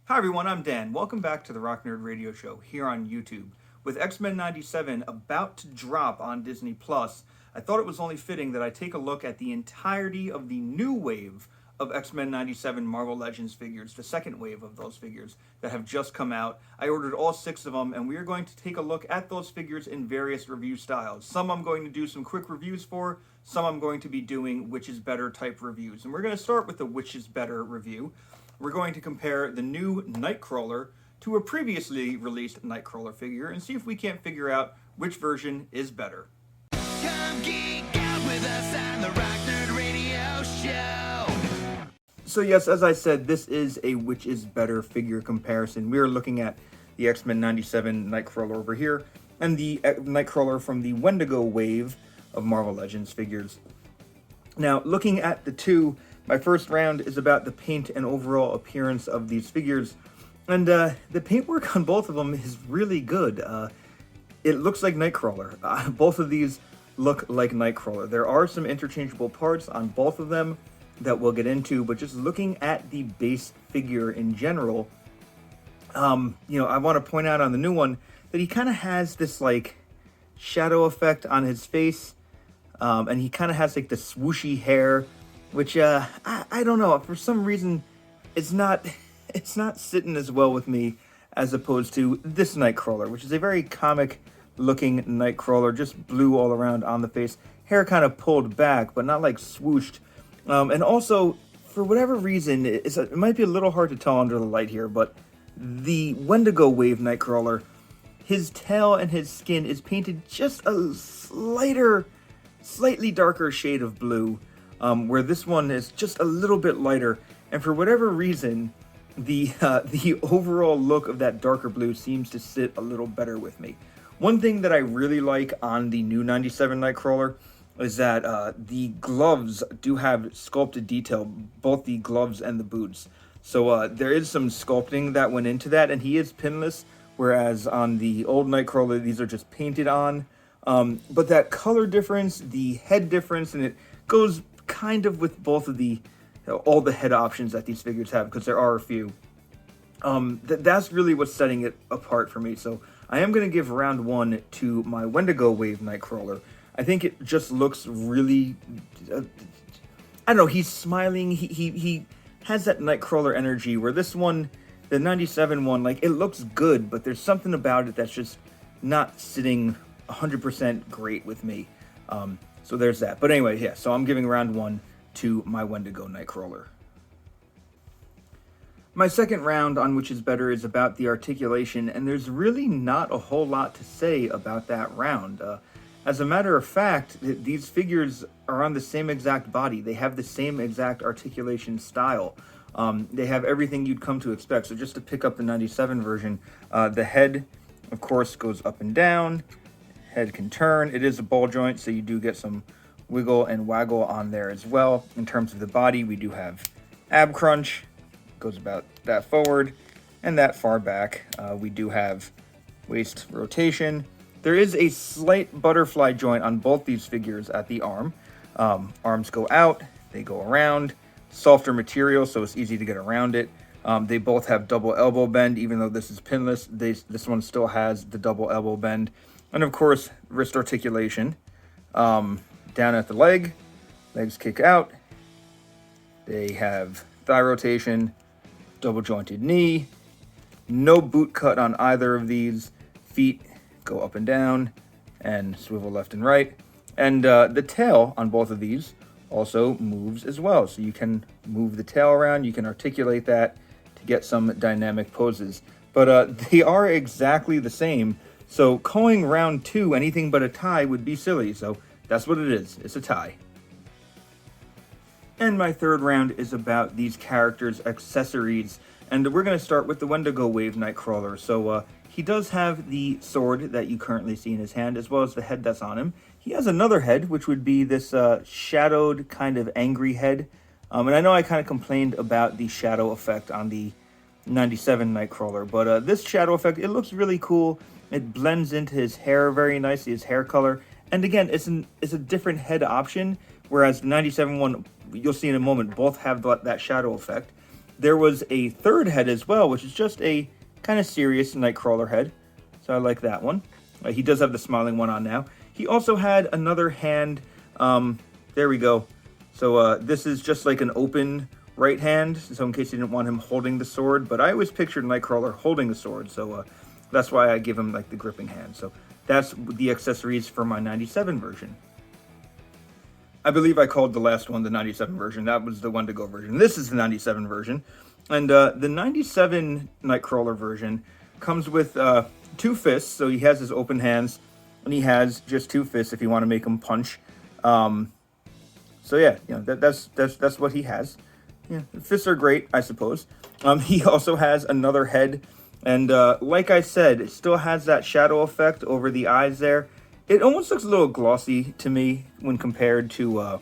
Hi everyone, I'm Dan. Welcome back to the Rock Nerd Radio Show here on YouTube. With X-Men 97 about to drop on Disney Plus, I thought it was only fitting that I take a look at the entirety of the new wave of X-Men 97 Marvel Legends figures, the second wave of those figures that have just come out. I ordered all 6 of them, and we are going to take a look at those figures in various review styles. Some I'm going to do some quick reviews for, some I'm going to be doing which is better type reviews. And we're going to start with the which is better review. We're going to compare the new Nightcrawler to a previously released Nightcrawler figure and see if we can't figure out which version is better. Come geek out with us on the Rock Nerd Radio Show. So yes, as I said, this is a which is better figure comparison. We are looking at the X-Men 97 Nightcrawler over here and the Nightcrawler from the Wendigo wave of Marvel Legends figures. Now, looking at the two, my first round is about the paint and overall appearance of these figures, and the paintwork on both of them is really good. It looks like Nightcrawler. Both of these look like Nightcrawler. There are some interchangeable parts on both of them that we'll get into, but just looking at the base figure in general, I want to point out on the new one that he kind of has this like shadow effect on his face, and he kind of has like the swooshy hair, which I don't know, for some reason it's not sitting as well with me as opposed to this Nightcrawler, which is a very comic looking Nightcrawler, just blue all around on the face, hair kind of pulled back but not like swooshed, and also for whatever reason it might be a little hard to tell under the light here, but the Wendigo wave Nightcrawler, his tail and his skin is painted just a slightly darker shade of blue, where this one is just a little bit lighter, and for whatever reason, the overall look of that darker blue seems to sit a little better with me. One thing that I really like on the new 97 Nightcrawler is that the gloves do have sculpted detail, both the gloves and the boots. So there is some sculpting that went into that, and he is pinless, whereas on the old Nightcrawler, these are just painted on. But that color difference, the head difference, and it goes kind of with both of all the head options that these figures have, because there are a few. That's really what's setting it apart for me. So I am going to give round 1 to my Wendigo wave Nightcrawler. I think it just looks really, I don't know, he's smiling, he has that Nightcrawler energy, where this one, the 97 one, like, it looks good, but there's something about it that's just not sitting 100% great with me. So there's that. But anyway, yeah, so I'm giving round 1 to my Wendigo Nightcrawler. My second round on which is better is about the articulation, and there's really not a whole lot to say about that round. As a matter of fact, these figures are on the same exact body. They have the same exact articulation style. They have everything you'd come to expect. So just to pick up the 97 version, the head, of course, goes up and down. Head can turn. It is a ball joint, so you do get some wiggle and waggle on there as well. In terms of the body, we do have ab crunch, goes about that forward and that far back. We do have waist rotation. There is a slight butterfly joint on both these figures at the arm. Arms go out, they go around. Softer material, so it's easy to get around it. They both have double elbow bend, even though this is pinless. This one still has the double elbow bend. And of course, wrist articulation. Down at the leg, legs kick out. They have thigh rotation, double jointed knee. No boot cut on either of these. Feet go up and down and swivel left and right. And the tail on both of these also moves as well. So you can move the tail around, you can articulate that to get some dynamic poses. But they are exactly the same. So calling round 2 anything but a tie would be silly. So that's what it is. It's a tie. And my third round is about these characters' accessories. And we're going to start with the Wendigo wave Nightcrawler. So he does have the sword that you currently see in his hand, as well as the head that's on him. He has another head, which would be this shadowed kind of angry head. And I know I kind of complained about the shadow effect on the 97 Nightcrawler, but this shadow effect, it looks really cool. It blends into his hair very nicely, his hair color. And again, it's a different head option, whereas the 97 one, you'll see in a moment, both have that shadow effect. there was a third head as well, which is just a kind of serious Nightcrawler head. So I like that one. He does have the smiling one on now. He also had another hand. There we go. So this is just like an open right hand, so in case you didn't want him holding the sword, but I always pictured Nightcrawler holding the sword, so that's why I give him like the gripping hand. So that's the accessories for my 97 version. I believe I called the last one the 97 version. That was the Wendigo version. This is the 97 version. And the 97 Nightcrawler version comes with 2 fists, so he has his open hands, and he has just 2 fists if you want to make him punch. So yeah, that's what he has. Yeah, fists are great, I suppose. He also has another head, and like I said, it still has that shadow effect over the eyes there. It almost looks a little glossy to me when compared to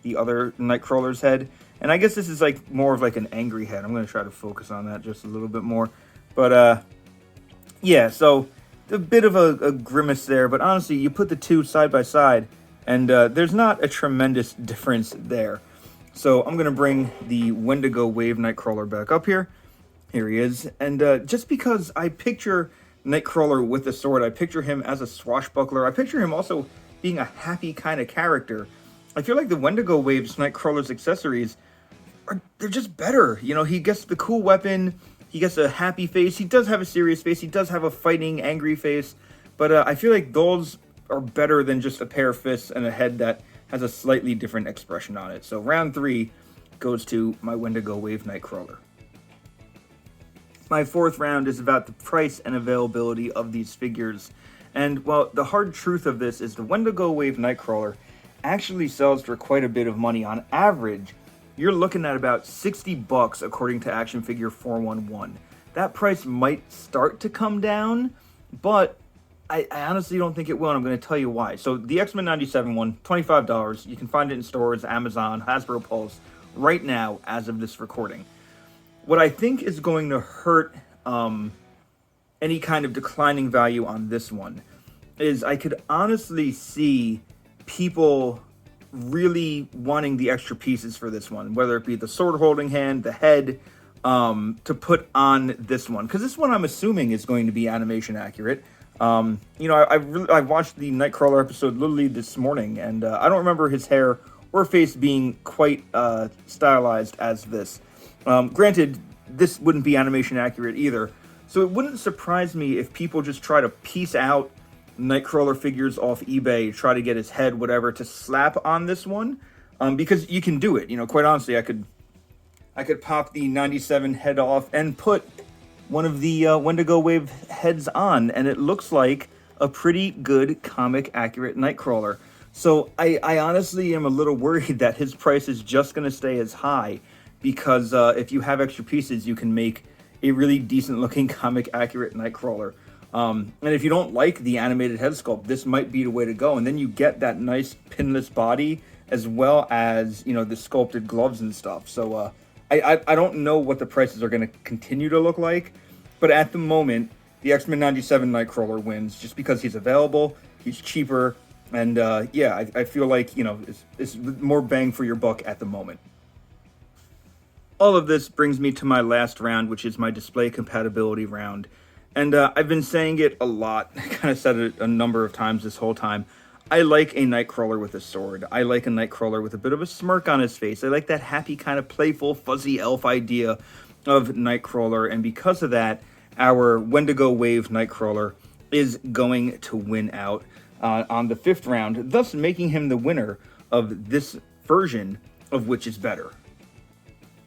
the other Nightcrawler's head. And I guess this is like more of like an angry head. I'm going to try to focus on that just a little bit more. But yeah, so a bit of a grimace there, but honestly, you put the two side by side, and there's not a tremendous difference there. So I'm going to bring the Wendigo Wave Nightcrawler back up here. Here he is. And just because I picture Nightcrawler with a sword, I picture him as a swashbuckler. I picture him also being a happy kind of character. I feel like the Wendigo Wave's Nightcrawler's accessories, they're just better. You know, he gets the cool weapon. He gets a happy face. He does have a serious face. He does have a fighting, angry face. But I feel like those are better than just a pair of fists and a head that has a slightly different expression on it. So round 3 goes to my Wendigo Wave Nightcrawler. My 4th round is about the price and availability of these figures. And, well, the hard truth of this is the Wendigo Wave Nightcrawler actually sells for quite a bit of money. On average, you're looking at about $60 according to Action Figure 411. That price might start to come down, but I honestly don't think it will, and I'm going to tell you why. So the X-Men 97 one, $25. You can find it in stores, Amazon, Hasbro Pulse, right now as of this recording. What I think is going to hurt any kind of declining value on this one is I could honestly see people really wanting the extra pieces for this one, whether it be the sword holding hand, the head, to put on this one. Because this one I'm assuming is going to be animation accurate. You know, I watched the Nightcrawler episode literally this morning, and I don't remember his hair or face being quite stylized as this. Granted, this wouldn't be animation accurate either, so it wouldn't surprise me if people just try to piece out Nightcrawler figures off eBay, try to get his head, whatever, to slap on this one, because you can do it. You know, quite honestly, I could pop the 97 head off and put one of the Wendigo Wave heads on, and it looks like a pretty good comic accurate Nightcrawler. So I honestly am a little worried that his price is just going to stay as high, because if you have extra pieces, you can make a really decent looking comic accurate Nightcrawler. And if you don't like the animated head sculpt, this might be the way to go. And then you get that nice pinless body as well as, you know, the sculpted gloves and stuff. So I don't know what the prices are going to continue to look like, but at the moment, the X-Men 97 Nightcrawler wins just because he's available, he's cheaper, and yeah, I feel like, you know, it's more bang for your buck at the moment. All of this brings me to my last round, which is my display compatibility round. And I've been saying it a lot, I kind of said it a number of times this whole time. I like a Nightcrawler with a sword. I like a Nightcrawler with a bit of a smirk on his face. I like that happy, kind of playful, fuzzy elf idea of Nightcrawler. And because of that, our Wendigo Wave Nightcrawler is going to win out on the 5th round, thus making him the winner of this version of Which is Better.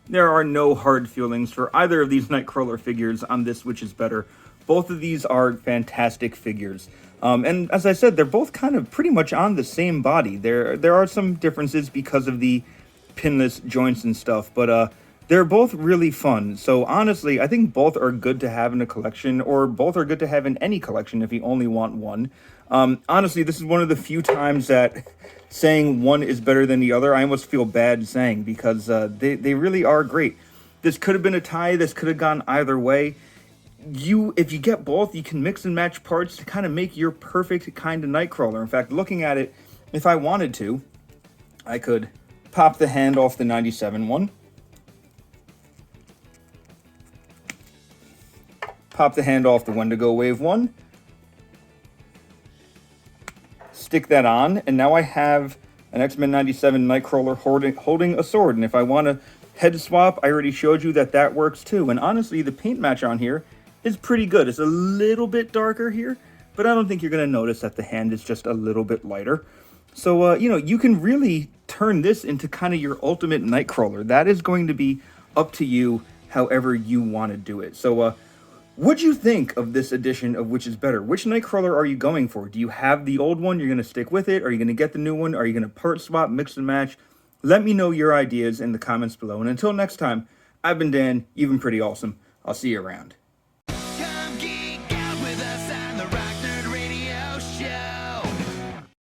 There are no hard feelings for either of these Nightcrawler figures on this Which is Better. Both of these are fantastic figures. And as I said, they're both kind of pretty much on the same body. There are some differences because of the pinless joints and stuff, but they're both really fun. So honestly, I think both are good to have in a collection, or both are good to have in any collection if you only want one. Honestly, this is one of the few times that saying one is better than the other, I almost feel bad saying, because they really are great. This could have been a tie. This could have gone either way. If you get both, you can mix and match parts to kind of make your perfect kind of Nightcrawler. In fact, looking at it, if I wanted to, I could pop the hand off the 97 one. Pop the hand off the Wendigo Wave 1. Stick that on, and now I have an X-Men 97 Nightcrawler holding a sword. And if I want to head swap, I already showed you that that works too. And honestly, the paint match on here is pretty good. It's a little bit darker here, but I don't think you're going to notice that the hand is just a little bit lighter. So, you know, you can really turn this into kind of your ultimate Nightcrawler. That is going to be up to you however you want to do it. So, what'd you think of this edition of Which is Better? Which Nightcrawler are you going for? Do you have the old one? You're going to stick with it? Are you going to get the new one? Are you going to part swap, mix and match? Let me know your ideas in the comments below. And until next time, I've been Dan. You've been pretty awesome. I'll see you around.